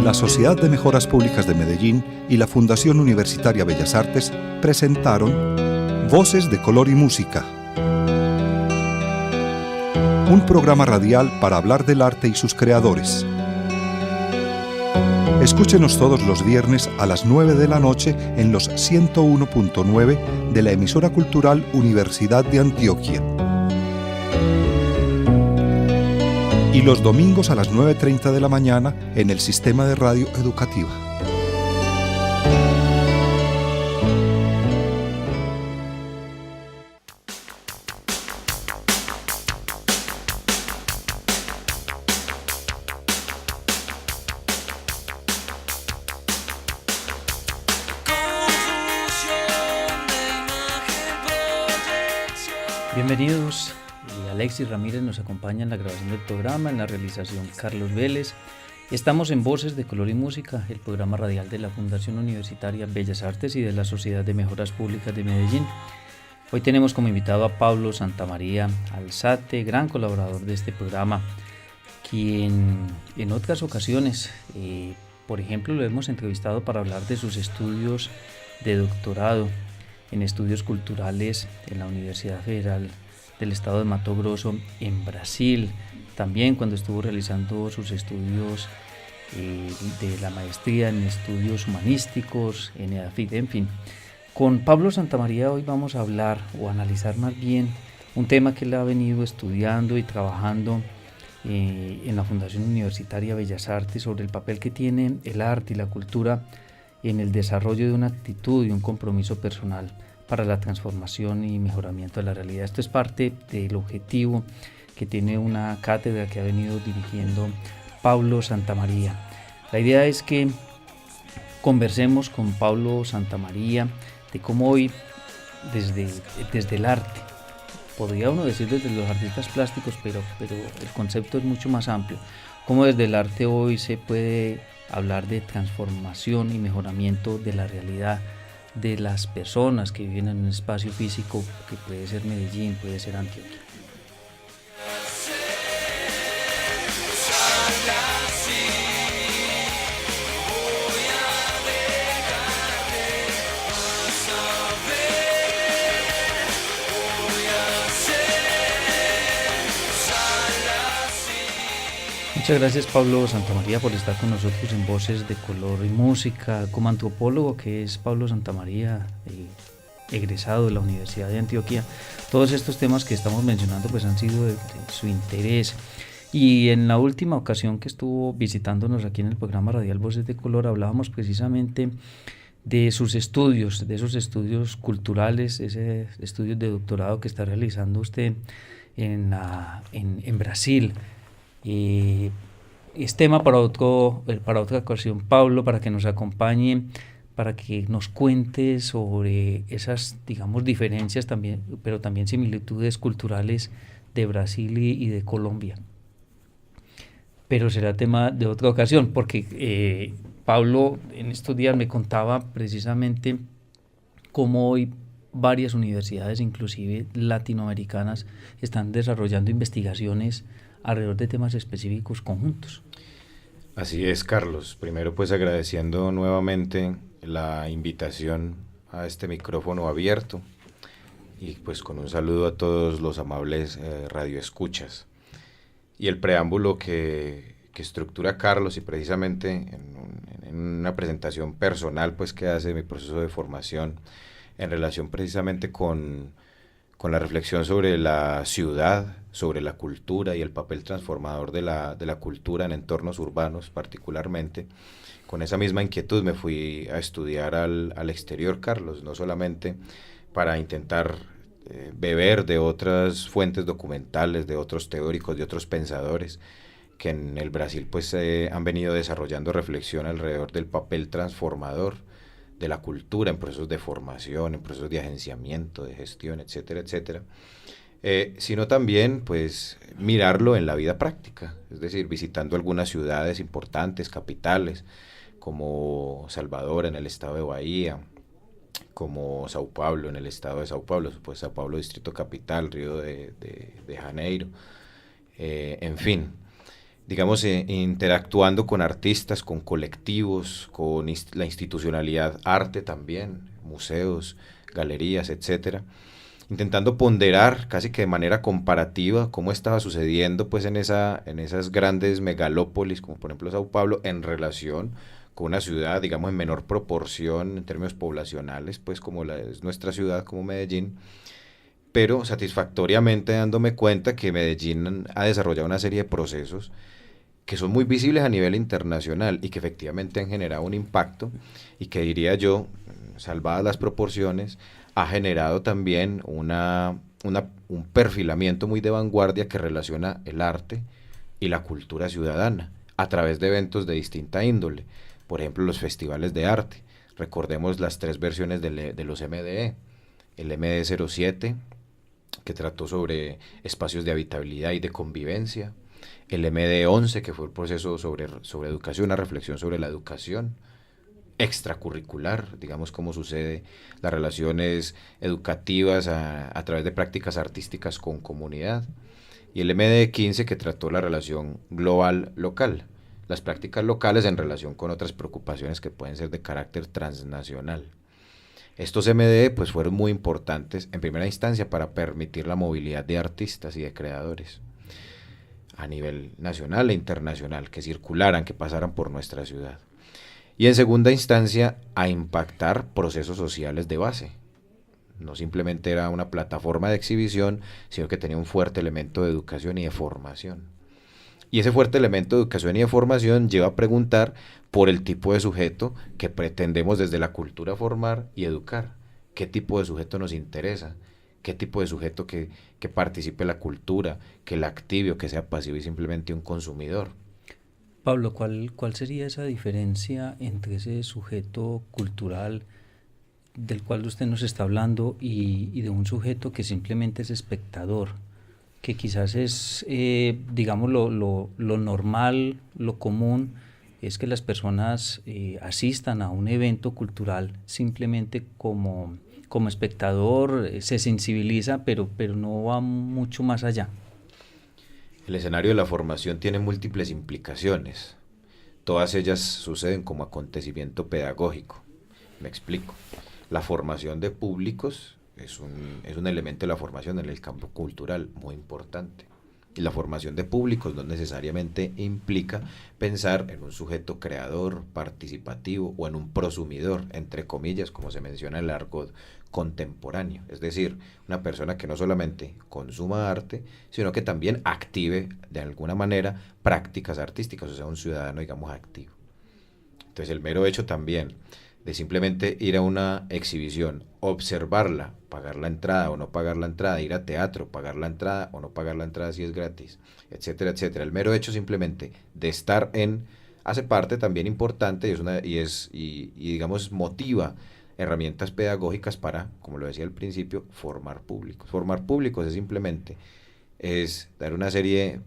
La Sociedad de Mejoras Públicas de Medellín y la Fundación Universitaria Bellas Artes presentaron Voces de Color y Música, un programa radial para hablar del arte y sus creadores. Escúchenos todos los viernes a las 9 de la noche en los 101.9 de la emisora cultural Universidad de Antioquia. Y los domingos a las 9:30 de la mañana en el Sistema de Radio Educativa. Bienvenidos, Alexis Ramírez nos acompaña en la grabación del programa, en la realización Carlos Vélez. Estamos en Voces de Color y Música, el programa radial de la Fundación Universitaria Bellas Artes y de la Sociedad de Mejoras Públicas de Medellín. Hoy tenemos como invitado a Pablo Santamaría Alzate, gran colaborador de este programa, quien en otras ocasiones, por ejemplo, lo hemos entrevistado para hablar de sus estudios de doctorado en estudios culturales en la Universidad Federal del Estado de Mato Grosso en Brasil, también cuando estuvo realizando sus estudios de la maestría en estudios humanísticos en EAFIT, en fin. Con Pablo Santamaría hoy vamos a hablar o analizar más bien un tema que él ha venido estudiando y trabajando en la Fundación Universitaria Bellas Artes sobre el papel que tiene el arte y la cultura en el desarrollo de una actitud y un compromiso personal para la transformación y mejoramiento de la realidad. Esto es parte del objetivo que tiene una cátedra que ha venido dirigiendo Pablo Santamaría. La idea es que conversemos con Pablo Santamaría de cómo hoy desde el arte, podría uno decir desde los artistas plásticos, pero el concepto es mucho más amplio, cómo desde el arte hoy se puede hablar de transformación y mejoramiento de la realidad de las personas que viven en un espacio físico que puede ser Medellín, puede ser Antioquia. Muchas gracias, Pablo Santamaría, por estar con nosotros en Voces de Color y Música. Como antropólogo, que es Pablo Santamaría, egresado de la Universidad de Antioquia, todos estos temas que estamos mencionando pues han sido de su interés. Y en la última ocasión que estuvo visitándonos aquí en el programa radial Voces de Color, hablábamos precisamente de sus estudios, de esos estudios culturales, ese estudio de doctorado que está realizando usted en Brasil. Es tema para otra ocasión, Pablo, para que nos acompañe, para que nos cuente sobre esas, digamos, diferencias también, pero también similitudes culturales de Brasil y de Colombia. Pero será tema de otra ocasión, porque Pablo en estos días me contaba precisamente cómo hoy varias universidades, inclusive latinoamericanas, están desarrollando investigaciones alrededor de temas específicos conjuntos. Así es, Carlos. Primero, pues agradeciendo nuevamente la invitación a este micrófono abierto y pues con un saludo a todos los amables radioescuchas. Y el preámbulo que estructura Carlos, y precisamente en una presentación personal pues que hace mi proceso de formación en relación precisamente con la reflexión sobre la ciudad, sobre la cultura y el papel transformador de la cultura en entornos urbanos particularmente. Con esa misma inquietud me fui a estudiar al exterior, Carlos, no solamente para intentar beber de otras fuentes documentales, de otros teóricos, de otros pensadores, que en el Brasil pues han venido desarrollando reflexión alrededor del papel transformador de la cultura en procesos de formación, en procesos de agenciamiento, de gestión, etcétera, etcétera, sino también pues mirarlo en la vida práctica, es decir, visitando algunas ciudades importantes, capitales, como Salvador en el estado de Bahía, como Sao Paulo en el estado de Sao Paulo, pues Sao Paulo Distrito Capital, Río de Janeiro, en fin, digamos, interactuando con artistas, con colectivos, con la institucionalidad, arte también, museos, galerías, etcétera, intentando ponderar casi que de manera comparativa cómo estaba sucediendo pues en esas grandes megalópolis, como por ejemplo Sao Paulo, en relación con una ciudad, digamos, en menor proporción en términos poblacionales, pues como es nuestra ciudad, como Medellín, pero satisfactoriamente dándome cuenta que Medellín ha desarrollado una serie de procesos que son muy visibles a nivel internacional y que efectivamente han generado un impacto y que diría yo, salvadas las proporciones, ha generado también un perfilamiento muy de vanguardia que relaciona el arte y la cultura ciudadana a través de eventos de distinta índole. Por ejemplo, los festivales de arte. Recordemos las 3 versiones de los MDE. El MD07, que trató sobre espacios de habitabilidad y de convivencia. El MD11, que fue el proceso sobre educación, una reflexión sobre la educación extracurricular, digamos cómo sucede las relaciones educativas a través de prácticas artísticas con comunidad. Y el MD15, que trató la relación global-local, las prácticas locales en relación con otras preocupaciones que pueden ser de carácter transnacional. Estos MDE pues fueron muy importantes en primera instancia para permitir la movilidad de artistas y de creadores a nivel nacional e internacional, que circularan, que pasaran por nuestra ciudad. Y en segunda instancia a impactar procesos sociales de base. No simplemente era una plataforma de exhibición, sino que tenía un fuerte elemento de educación y de formación. Y ese fuerte elemento de educación y de formación lleva a preguntar por el tipo de sujeto que pretendemos desde la cultura formar y educar. ¿Qué tipo de sujeto nos interesa? ¿Qué tipo de sujeto que participe en la cultura, que la active o que sea pasivo y simplemente un consumidor? Pablo, ¿cuál sería esa diferencia entre ese sujeto cultural del cual usted nos está hablando y de un sujeto que simplemente es espectador? Que quizás es, digamos, lo normal, lo común, es que las personas asistan a un evento cultural simplemente como espectador, se sensibiliza, pero no va mucho más allá. El escenario de la formación tiene múltiples implicaciones. Todas ellas suceden como acontecimiento pedagógico. Me explico. La formación de públicos es un elemento de la formación en el campo cultural muy importante. Y la formación de públicos no necesariamente implica pensar en un sujeto creador, participativo o en un prosumidor, entre comillas, como se menciona en el argot contemporáneo. Es decir, una persona que no solamente consuma arte, sino que también active de alguna manera prácticas artísticas, o sea, un ciudadano, digamos, activo. Entonces, el mero hecho también de simplemente ir a una exhibición, observarla, pagar la entrada o no pagar la entrada, ir a teatro, pagar la entrada o no pagar la entrada si es gratis, etcétera, etcétera. El mero hecho simplemente de estar hace parte también importante y digamos motiva herramientas pedagógicas para, como lo decía al principio, formar públicos. Formar públicos es dar una serie,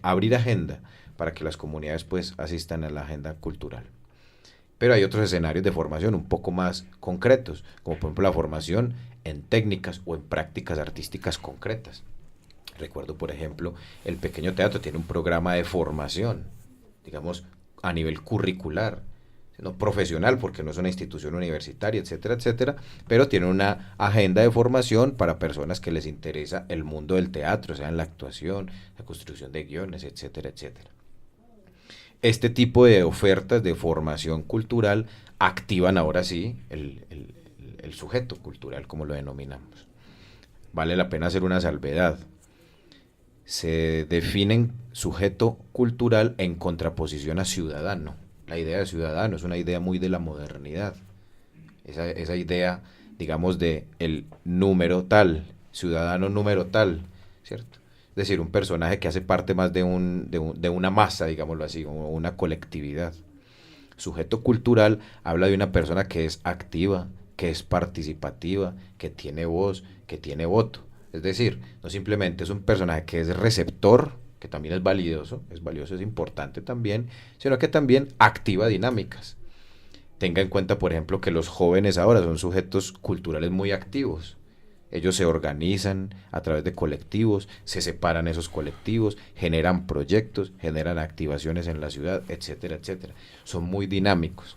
abrir agenda para que las comunidades pues asistan a la agenda cultural. Pero hay otros escenarios de formación un poco más concretos, como por ejemplo la formación en técnicas o en prácticas artísticas concretas. Recuerdo, por ejemplo, el Pequeño Teatro tiene un programa de formación, digamos, a nivel curricular, no profesional, porque no es una institución universitaria, etcétera, etcétera, pero tiene una agenda de formación para personas que les interesa el mundo del teatro, o sea, en la actuación, la construcción de guiones, etcétera, etcétera. Este tipo de ofertas de formación cultural activan ahora sí el sujeto cultural, como lo denominamos. Vale la pena hacer una salvedad. Se define sujeto cultural en contraposición a ciudadano. La idea de ciudadano es una idea muy de la modernidad. Esa idea, digamos, de el número tal, ciudadano número tal, ¿cierto? Es decir, un personaje que hace parte más de una masa, digámoslo así, o una colectividad. Sujeto cultural habla de una persona que es activa, que es participativa, que tiene voz, que tiene voto. Es decir, no simplemente es un personaje que es receptor, que también es valioso, es importante también, sino que también activa dinámicas. Tenga en cuenta, por ejemplo, que los jóvenes ahora son sujetos culturales muy activos. Ellos se organizan a través de colectivos, se separan esos colectivos, generan proyectos, generan activaciones en la ciudad, etcétera, etcétera. Son muy dinámicos.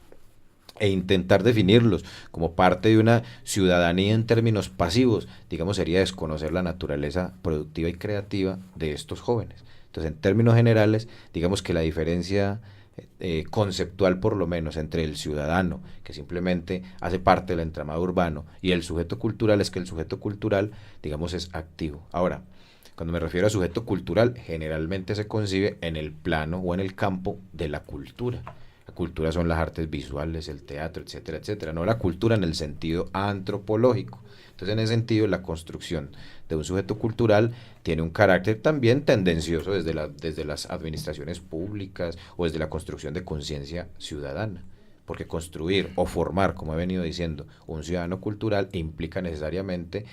E intentar definirlos como parte de una ciudadanía en términos pasivos, digamos, sería desconocer la naturaleza productiva y creativa de estos jóvenes. Entonces, en términos generales, digamos que la diferencia conceptual, por lo menos, entre el ciudadano, que simplemente hace parte del entramado urbano, y el sujeto cultural, es que el sujeto cultural, digamos, es activo. Ahora, cuando me refiero a sujeto cultural, generalmente se concibe en el plano o en el campo de la cultura. La cultura son las artes visuales, el teatro, etcétera, etcétera. No la cultura en el sentido antropológico. Entonces, en ese sentido, la construcción de un sujeto cultural tiene un carácter también tendencioso desde las administraciones públicas o desde la construcción de conciencia ciudadana. Porque construir o formar, como he venido diciendo, un ciudadano cultural implica necesariamente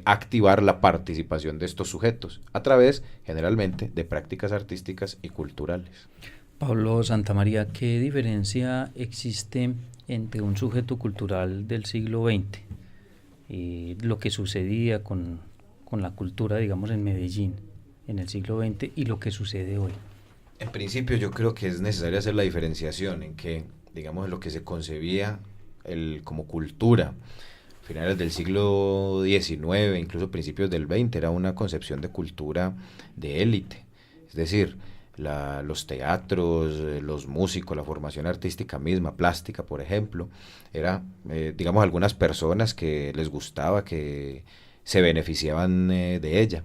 activar la participación de estos sujetos a través, generalmente, de prácticas artísticas y culturales. Pablo Santamaría, ¿qué diferencia existe entre un sujeto cultural del siglo XX y lo que sucedía con la cultura, digamos, en Medellín en el siglo XX y lo que sucede hoy? En principio, yo creo que es necesario hacer la diferenciación en que, digamos, lo que se concebía como cultura finales del siglo XIX, incluso principios del XX, era una concepción de cultura de élite. Es decir, los teatros, los músicos, la formación artística misma, plástica, por ejemplo, era, digamos, algunas personas que les gustaba, que se beneficiaban de ella.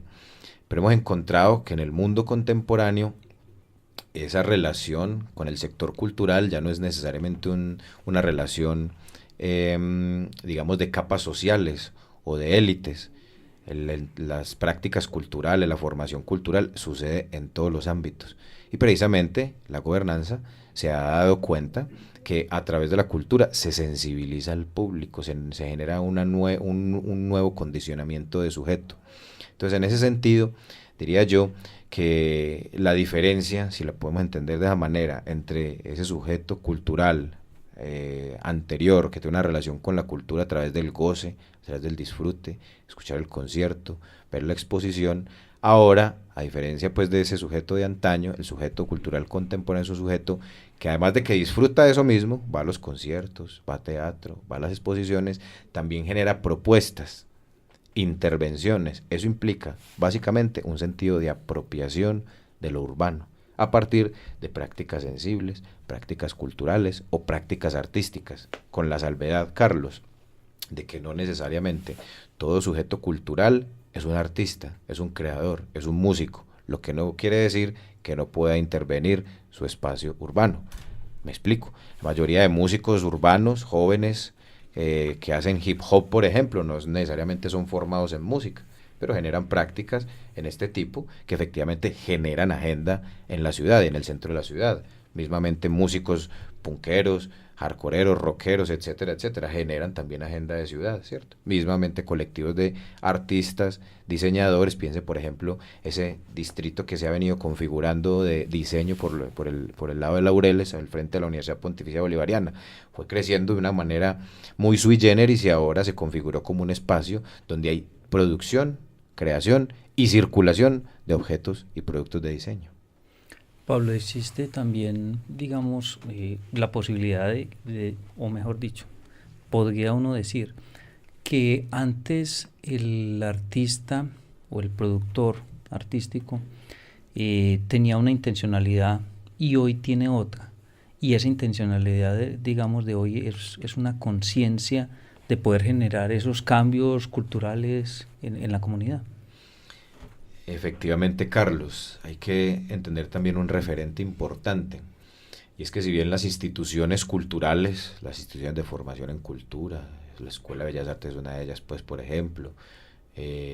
Pero hemos encontrado que en el mundo contemporáneo esa relación con el sector cultural ya no es necesariamente una relación, digamos, de capas sociales o de élites. Las prácticas culturales, la formación cultural sucede en todos los ámbitos. Y precisamente la gobernanza se ha dado cuenta que a través de la cultura se sensibiliza al público, se genera un nuevo condicionamiento de sujeto. Entonces, en ese sentido, diría yo que la diferencia, si la podemos entender de esa manera, entre ese sujeto cultural anterior, que tiene una relación con la cultura a través del goce, a través del disfrute, escuchar el concierto, ver la exposición, ahora, a diferencia pues de ese sujeto de antaño, el sujeto cultural contemporáneo es un sujeto que además de que disfruta de eso mismo, va a los conciertos, va a teatro, va a las exposiciones, también genera propuestas, intervenciones. Eso implica básicamente un sentido de apropiación de lo urbano, a partir de prácticas sensibles, prácticas culturales o prácticas artísticas, con la salvedad, Carlos, de que no necesariamente todo sujeto cultural es un artista, es un creador, es un músico, lo que no quiere decir que no pueda intervenir su espacio urbano. Me explico, la mayoría de músicos urbanos, jóvenes, que hacen hip hop, por ejemplo, no necesariamente son formados en música, pero generan prácticas en este tipo que efectivamente generan agenda en la ciudad, en el centro de la ciudad. Mismamente músicos punqueros, hardcoreeros, rockeros, etcétera, etcétera, generan también agenda de ciudad, ¿cierto? Mismamente colectivos de artistas, diseñadores, piense por ejemplo ese distrito que se ha venido configurando de diseño por el lado de Laureles, al frente de la Universidad Pontificia Bolivariana, fue creciendo de una manera muy sui generis y ahora se configuró como un espacio donde hay producción, creación y circulación de objetos y productos de diseño. Pablo, existe también, digamos, la posibilidad o mejor dicho, podría uno decir que antes el artista o el productor artístico tenía una intencionalidad y hoy tiene otra. Y esa intencionalidad, digamos, de hoy es una conciencia de poder generar esos cambios culturales en la comunidad. Efectivamente, Carlos, hay que entender también un referente importante, y es que si bien las instituciones culturales, las instituciones de formación en cultura, la Escuela de Bellas Artes es una de ellas, pues por ejemplo,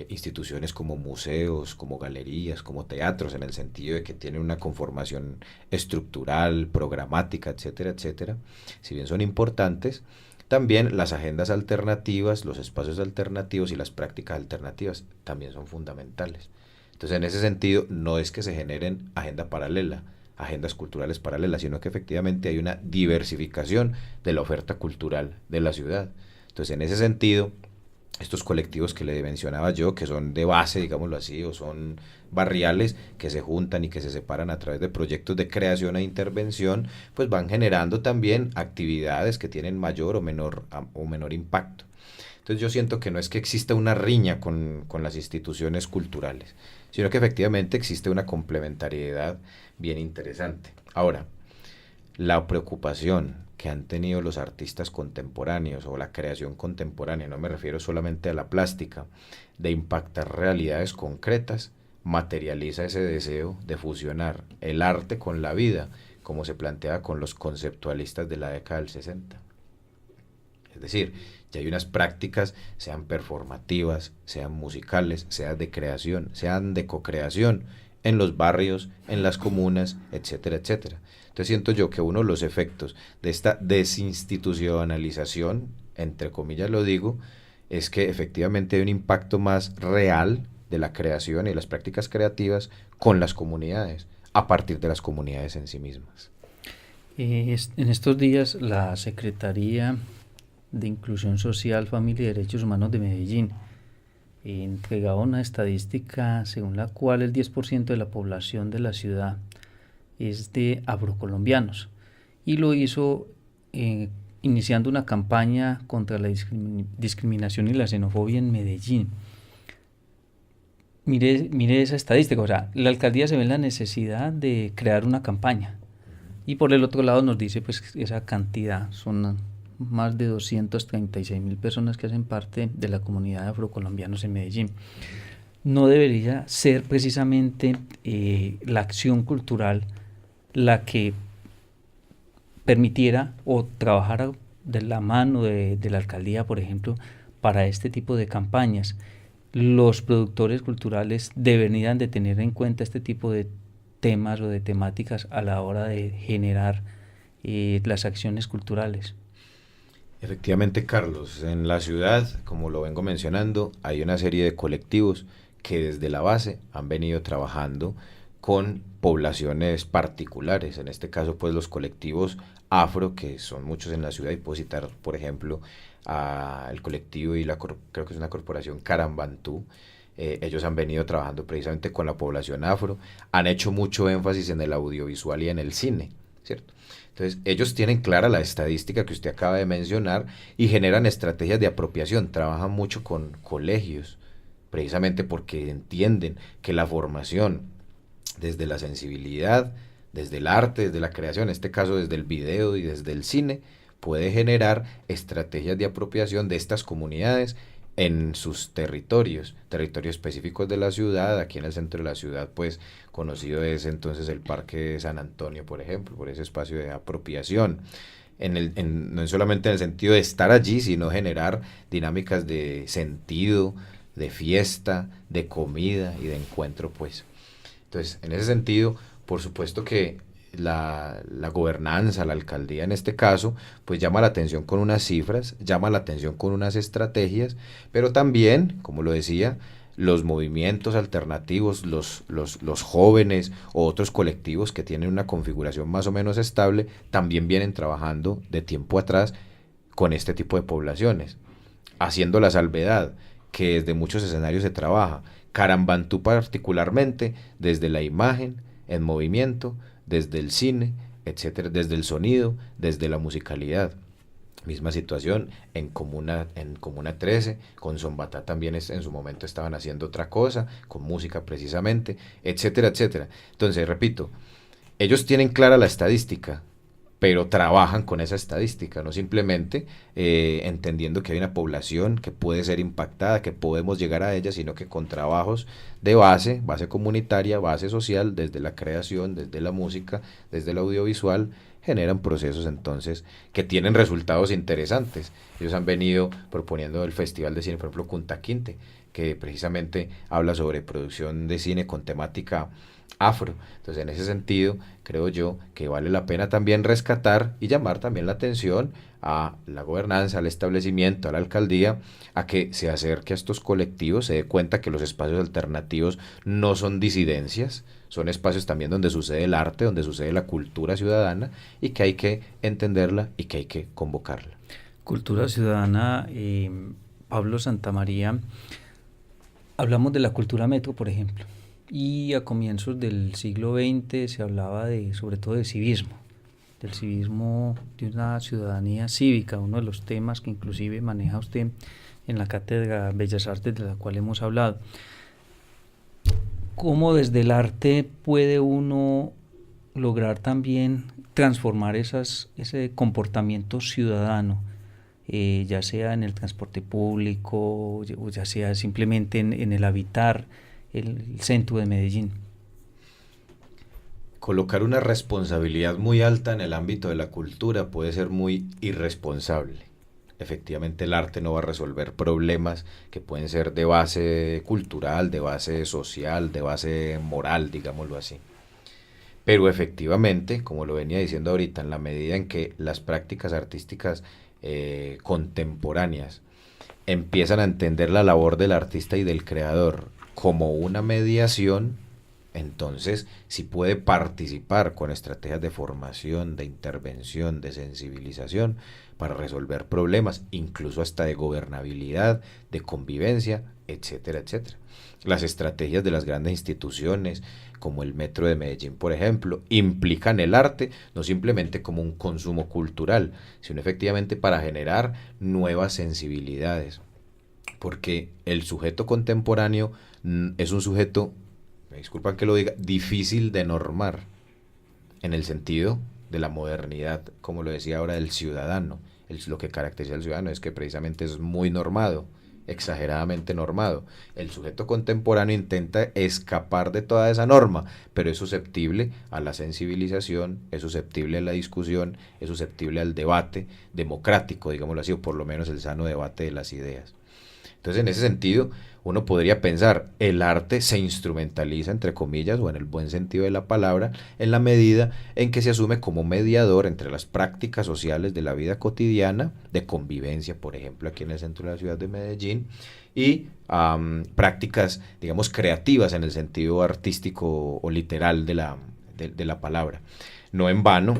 instituciones como museos, como galerías, como teatros, en el sentido de que tienen una conformación estructural, programática, etcétera, etcétera, si bien son importantes, también las agendas alternativas, los espacios alternativos y las prácticas alternativas también son fundamentales. Entonces, en ese sentido, no es que se generen agendas culturales paralelas, sino que efectivamente hay una diversificación de la oferta cultural de la ciudad. Entonces, en ese sentido, estos colectivos que le mencionaba yo, que son de base, digámoslo así, o son barriales que se juntan y que se separan a través de proyectos de creación e intervención, pues van generando también actividades que tienen mayor o menor impacto. Entonces yo siento que no es que exista una riña con las instituciones culturales, sino que efectivamente existe una complementariedad bien interesante. Ahora, la preocupación que han tenido los artistas contemporáneos o la creación contemporánea, no me refiero solamente a la plástica, de impactar realidades concretas, materializa ese deseo de fusionar el arte con la vida, como se planteaba con los conceptualistas de la década del 60. Es decir, ya hay unas prácticas, sean performativas, sean musicales, sean de creación, sean de co-creación, en los barrios, en las comunas, etcétera, etcétera. Entonces siento yo que uno de los efectos de esta desinstitucionalización, entre comillas lo digo, es que efectivamente hay un impacto más real de la creación y las prácticas creativas con las comunidades, a partir de las comunidades en sí mismas. En estos días la Secretaría de Inclusión Social, Familia y Derechos Humanos de Medellín entregaba una estadística según la cual el 10% de la población de la ciudad es de afrocolombianos, y lo hizo iniciando una campaña contra la discriminación y la xenofobia en Medellín. Mire esa estadística, o sea, la alcaldía se ve en la necesidad de crear una campaña, y por el otro lado nos dice pues esa cantidad, son más de 236.000 personas que hacen parte de la comunidad de afrocolombianos en Medellín. No debería ser precisamente la acción cultural la que permitiera o trabajara de la mano de la alcaldía, por ejemplo, para este tipo de campañas. Los productores culturales deberían de tener en cuenta este tipo de temas o de temáticas a la hora de generar las acciones culturales. Efectivamente, Carlos, en la ciudad, como lo vengo mencionando, hay una serie de colectivos que desde la base han venido trabajando con poblaciones particulares, en este caso pues los colectivos afro, que son muchos en la ciudad, y puedo citar por ejemplo al colectivo y creo que es una corporación Carambantú. Ellos han venido trabajando precisamente con la población afro, han hecho mucho énfasis en el audiovisual y en el cine, ¿cierto? Entonces, ellos tienen clara la estadística que usted acaba de mencionar y generan estrategias de apropiación, trabajan mucho con colegios, precisamente porque entienden que la formación desde la sensibilidad, desde el arte, desde la creación, en este caso desde el video y desde el cine, puede generar estrategias de apropiación de estas comunidades en sus territorios específicos de la ciudad. Aquí en el centro de la ciudad, pues conocido es entonces el Parque de San Antonio, por ejemplo, por ese espacio de apropiación, no solamente en el sentido de estar allí, sino generar dinámicas de sentido, de fiesta, de comida y de encuentro, pues. Entonces, en ese sentido, por supuesto que la gobernanza, la alcaldía en este caso, pues llama la atención con unas cifras, llama la atención con unas estrategias, pero también, como lo decía, los movimientos alternativos, los jóvenes o otros colectivos que tienen una configuración más o menos estable, también vienen trabajando de tiempo atrás con este tipo de poblaciones, haciendo la salvedad que desde muchos escenarios se trabaja, Carambantú particularmente, desde la imagen, en movimiento, desde el cine, etcétera, desde el sonido, desde la musicalidad. Misma situación en Comuna 13, con Zombatá también en su momento estaban haciendo otra cosa, con música precisamente, etcétera, etcétera. Entonces, repito, ellos tienen clara la estadística, pero trabajan con esa estadística, no simplemente entendiendo que hay una población que puede ser impactada, que podemos llegar a ella, sino que con trabajos de base comunitaria, base social, desde la creación, desde la música, desde el audiovisual, generan procesos entonces que tienen resultados interesantes. Ellos han venido proponiendo el Festival de Cine, por ejemplo, Kunta Kinte, que precisamente habla sobre producción de cine con temática afro. Entonces, en ese sentido, creo yo que vale la pena también rescatar y llamar también la atención a la gobernanza, al establecimiento, a la alcaldía, a que se acerque a estos colectivos, se dé cuenta que los espacios alternativos no son disidencias, son espacios también donde sucede el arte, donde sucede la cultura ciudadana, y que hay que entenderla y que hay que convocarla. Cultura ciudadana Pablo Santamaría, hablamos de la cultura metro, por ejemplo, y a comienzos del siglo XX se hablaba sobre todo del civismo de una ciudadanía cívica, uno de los temas que inclusive maneja usted en la Cátedra Bellas Artes de la cual hemos hablado. ¿Cómo desde el arte puede uno lograr también transformar ese comportamiento ciudadano, ya sea en el transporte público o ya sea simplemente en el habitar el centro de Medellín? Colocar una responsabilidad muy alta en el ámbito de la cultura puede ser muy irresponsable. Efectivamente, el arte no va a resolver problemas que pueden ser de base cultural, de base social, de base moral, digámoslo así. Pero efectivamente, como lo venía diciendo ahorita, en la medida en que las prácticas artísticas contemporáneas empiezan a entender la labor del artista y del creador como una mediación, entonces sí puede participar con estrategias de formación, de intervención, de sensibilización para resolver problemas, incluso hasta de gobernabilidad, de convivencia, etcétera, etcétera. Las estrategias de las grandes instituciones, como el Metro de Medellín, por ejemplo, implican el arte no simplemente como un consumo cultural, sino efectivamente para generar nuevas sensibilidades. Porque el sujeto contemporáneo es un sujeto, me disculpan que lo diga, difícil de normar, en el sentido de la modernidad, como lo decía ahora, del ciudadano. Lo que caracteriza al ciudadano es que precisamente es muy normado, exageradamente normado. El sujeto contemporáneo intenta escapar de toda esa norma, pero es susceptible a la sensibilización, es susceptible a la discusión, es susceptible al debate democrático, digámoslo así, o por lo menos el sano debate de las ideas. Entonces, en ese sentido, uno podría pensar, el arte se instrumentaliza, entre comillas, o en el buen sentido de la palabra, en la medida en que se asume como mediador entre las prácticas sociales de la vida cotidiana, de convivencia, por ejemplo, aquí en el centro de la ciudad de Medellín, y prácticas, digamos, creativas en el sentido artístico o literal de la palabra. No en vano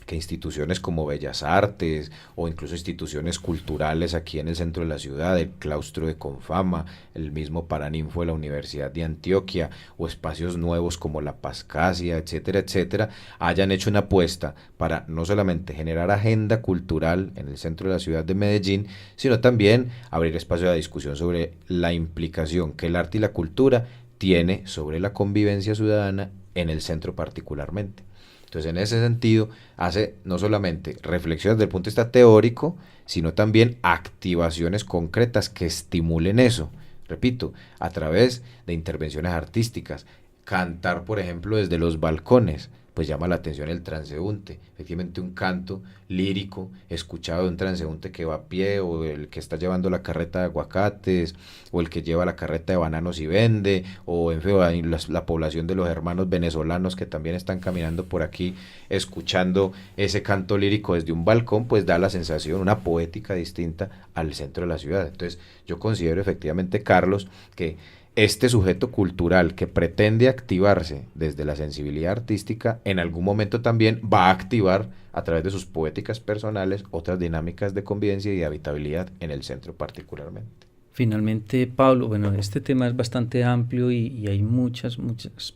que instituciones como Bellas Artes o incluso instituciones culturales aquí en el centro de la ciudad, el claustro de Confama, el mismo Paraninfo de la Universidad de Antioquia o espacios nuevos como la Pascasia, etcétera, etcétera, hayan hecho una apuesta para no solamente generar agenda cultural en el centro de la ciudad de Medellín, sino también abrir espacio a discusión sobre la implicación que el arte y la cultura tiene sobre la convivencia ciudadana en el centro particularmente. Entonces, en ese sentido, hace no solamente reflexiones desde el punto de vista teórico, sino también activaciones concretas que estimulen eso. Repito, a través de intervenciones artísticas. Cantar, por ejemplo, desde los balcones, pues llama la atención el transeúnte. Efectivamente, un canto lírico escuchado de un transeúnte que va a pie, o el que está llevando la carreta de aguacates, o el que lleva la carreta de bananos y vende, o en fin, la población de los hermanos venezolanos que también están caminando por aquí escuchando ese canto lírico desde un balcón, pues da la sensación, una poética distinta al centro de la ciudad. Entonces, yo considero efectivamente, Carlos, que este sujeto cultural que pretende activarse desde la sensibilidad artística, en algún momento también va a activar a través de sus poéticas personales otras dinámicas de convivencia y de habitabilidad en el centro particularmente. Finalmente, Pablo, bueno, este tema es bastante amplio y hay muchas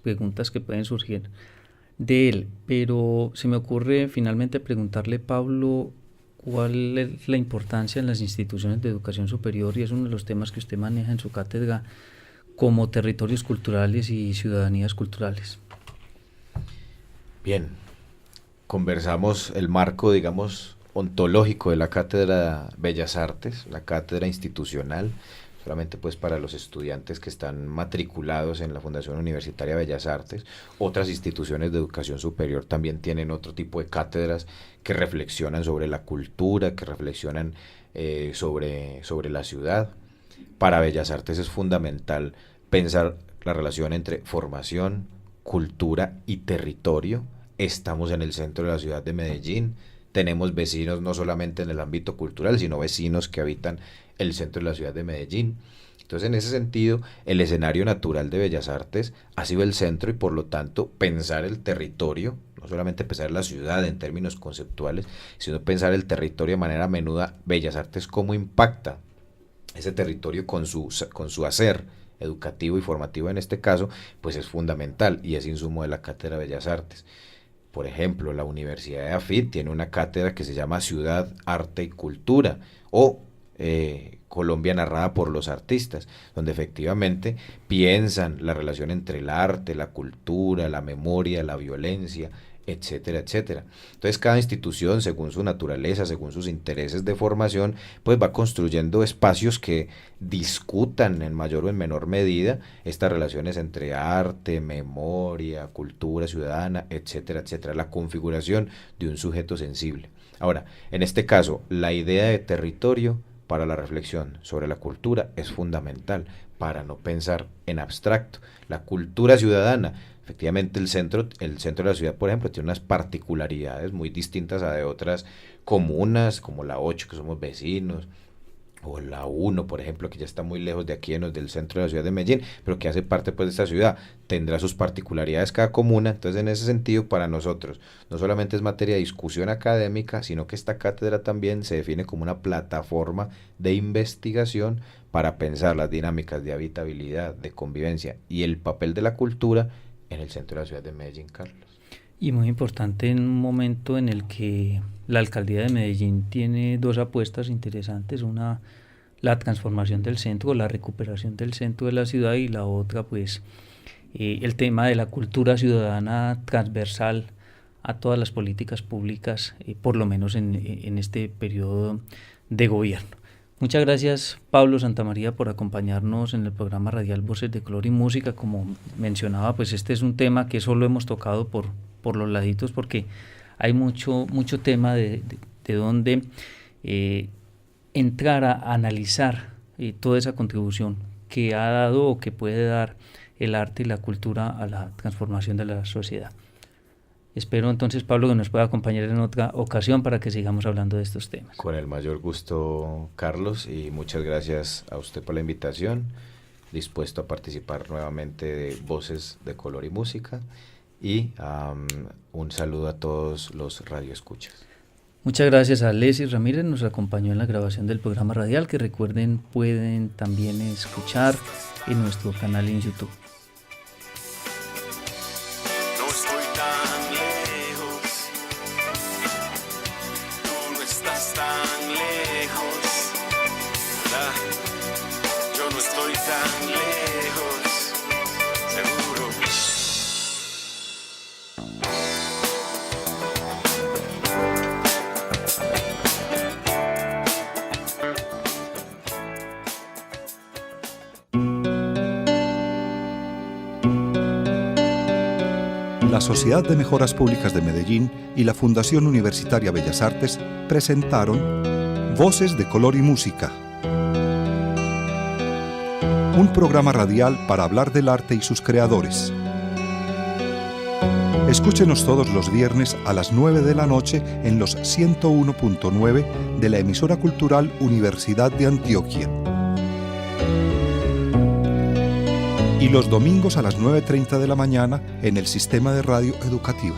preguntas que pueden surgir de él, pero se me ocurre finalmente preguntarle, Pablo, ¿cuál es la importancia en las instituciones de educación superior? Y es uno de los temas que usted maneja en su cátedra, como territorios culturales y ciudadanías culturales. Bien, conversamos el marco, digamos, ontológico de la Cátedra Bellas Artes, la cátedra institucional, solamente pues para los estudiantes que están matriculados en la Fundación Universitaria Bellas Artes. Otras instituciones de educación superior también tienen otro tipo de cátedras que reflexionan sobre la cultura, que reflexionan sobre la ciudad. Para Bellas Artes es fundamental pensar la relación entre formación, cultura y territorio. Estamos en el centro de la ciudad de Medellín, tenemos vecinos no solamente en el ámbito cultural, sino vecinos que habitan el centro de la ciudad de Medellín. Entonces, en ese sentido, el escenario natural de Bellas Artes ha sido el centro y por lo tanto pensar el territorio, no solamente pensar la ciudad en términos conceptuales, sino pensar el territorio de manera menuda. Bellas Artes, ¿cómo impacta ese territorio con su hacer educativo y formativo en este caso, pues es fundamental y es insumo de la Cátedra de Bellas Artes. Por ejemplo, la Universidad de AFIT tiene una cátedra que se llama Ciudad, Arte y Cultura, o Colombia narrada por los artistas, donde efectivamente piensan la relación entre el arte, la cultura, la memoria, la violencia, etcétera, etcétera. Entonces cada institución, según su naturaleza, según sus intereses de formación, pues va construyendo espacios que discutan en mayor o en menor medida estas relaciones entre arte, memoria, cultura ciudadana, etcétera, etcétera, la configuración de un sujeto sensible. Ahora, en este caso, la idea de territorio para la reflexión sobre la cultura es fundamental para no pensar en abstracto. La cultura ciudadana, efectivamente el centro de la ciudad, por ejemplo, tiene unas particularidades muy distintas a de otras comunas, como la 8, que somos vecinos, o la 1, por ejemplo, que ya está muy lejos de aquí, del centro de la ciudad de Medellín, pero que hace parte pues de esta ciudad, tendrá sus particularidades cada comuna. Entonces, en ese sentido, para nosotros, no solamente es materia de discusión académica, sino que esta cátedra también se define como una plataforma de investigación para pensar las dinámicas de habitabilidad, de convivencia y el papel de la cultura en el centro de la ciudad de Medellín, Carlos. Y muy importante en un momento en el que la alcaldía de Medellín tiene dos apuestas interesantes, una la transformación del centro, la recuperación del centro de la ciudad, y la otra pues el tema de la cultura ciudadana transversal a todas las políticas públicas, por lo menos en este periodo de gobierno. Muchas gracias, Pablo Santamaría, por acompañarnos en el programa radial Voces de Color y Música. Como mencionaba, pues este es un tema que solo hemos tocado por los laditos, porque hay mucho tema de donde entrar a analizar toda esa contribución que ha dado o que puede dar el arte y la cultura a la transformación de la sociedad. Espero entonces, Pablo, que nos pueda acompañar en otra ocasión para que sigamos hablando de estos temas. Con el mayor gusto, Carlos, y muchas gracias a usted por la invitación, dispuesto a participar nuevamente de Voces de Color y Música, y un saludo a todos los radioescuchas. Muchas gracias a Alexis Ramírez, nos acompañó en la grabación del programa radial, que recuerden pueden también escuchar en nuestro canal en YouTube. No estoy tan lejos, tú no estás tan lejos, ¿verdad? Yo no estoy tan lejos, seguro. La Sociedad de Mejoras Públicas de Medellín y la Fundación Universitaria Bellas Artes presentaron Voces de Color y Música, un programa radial para hablar del arte y sus creadores. Escúchenos todos los viernes a las 9 de la noche en los 101.9 de la emisora cultural Universidad de Antioquia. Y los domingos a las 9:30 de la mañana en el Sistema de Radio Educativa.